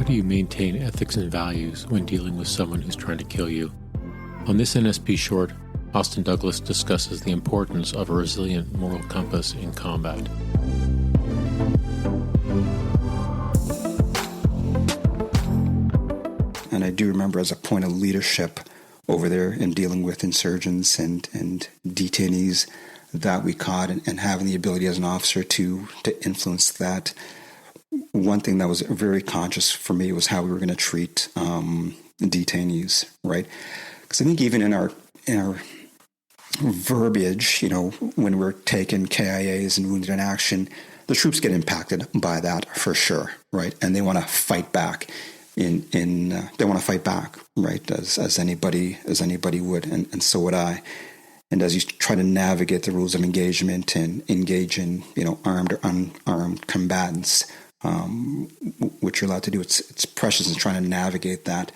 How do you maintain ethics and values when dealing with someone who's trying to kill you? On this NSP short, Austin Douglas discusses the importance of a resilient moral compass in combat. And I do remember as a point of leadership over there in dealing with insurgents and detainees that we caught and having the ability as an officer to influence that. One thing that was very conscious for me was how we were going to treat detainees, right? Because I think even in our verbiage, when we're taking KIAs and wounded in action, the troops get impacted by that for sure, right? And they want to fight back. They want to fight back, right? As anybody would, and so would I. And as you try to navigate the rules of engagement and engage in, armed or unarmed combatants, which you're allowed to do, it's precious in trying to navigate that.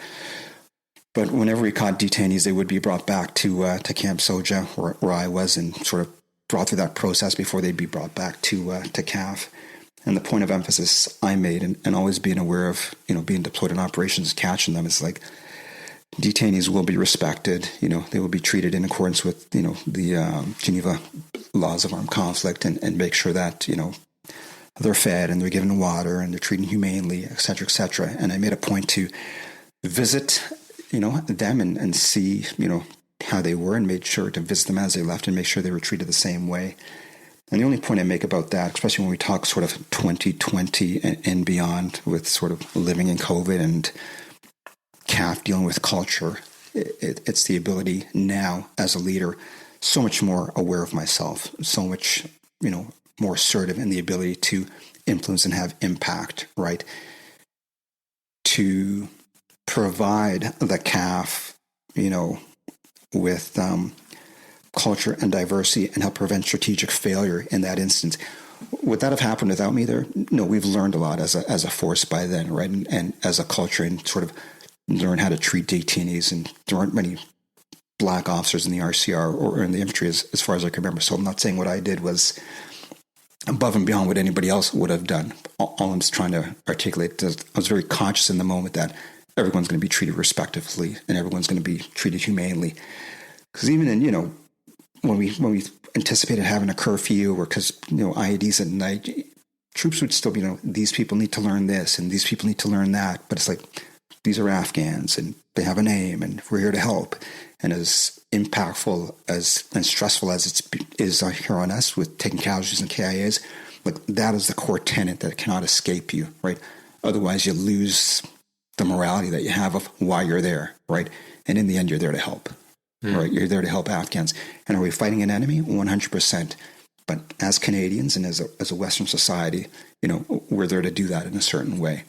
But whenever we caught detainees, they would be brought back to Camp Soja, where I was, and sort of brought through that process before they'd be brought back to CAF. And the point of emphasis I made, and always being aware of, being deployed in operations, catching them, is like, detainees will be respected. They will be treated in accordance with, the Geneva laws of armed conflict, and make sure that, they're fed and they're given water and they're treated humanely, et cetera, et cetera. And I made a point to visit, them and see, how they were, and made sure to visit them as they left and make sure they were treated the same way. And the only point I make about that, especially when we talk sort of 2020 and beyond with sort of living in COVID and CAF dealing with culture, it's the ability now as a leader, so much more aware of myself, so much, more assertive in the ability to influence and have impact, right? To provide the CAF, with culture and diversity and help prevent strategic failure in that instance. Would that have happened without me there? No, we've learned a lot as a force by then, right? And as a culture, and sort of learn how to treat detainees. And there aren't many black officers in the RCR or in the infantry as far as I can remember. So I'm not saying what I did was above and beyond what anybody else would have done. All I'm just trying to articulate is I was very conscious in the moment that everyone's going to be treated respectively and everyone's going to be treated humanely. Because even in, when we anticipated having a curfew, or because, IEDs at night, troops would still be, these people need to learn this and these people need to learn that. But it's like, these are Afghans and they have a name and we're here to help. And as impactful and stressful as it is here on us with taking casualties and KIAs, like that is the core tenet that cannot escape you, right? Otherwise, you lose the morality that you have of why you're there, right? And in the end, you're there to help, right? You're there to help Afghans. And are we fighting an enemy? 100%. But as Canadians and as a Western society, we're there to do that in a certain way.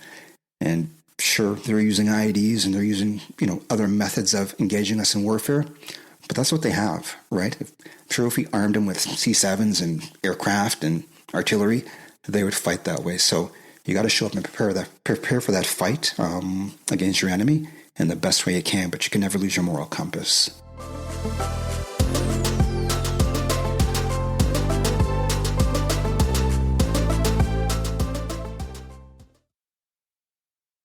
And sure, they're using IEDs and they're using, other methods of engaging us in warfare, but that's what they have, right? I'm sure if we armed them with C-7s and aircraft and artillery, they would fight that way. So you got to show up and prepare for that fight against your enemy in the best way you can, but you can never lose your moral compass.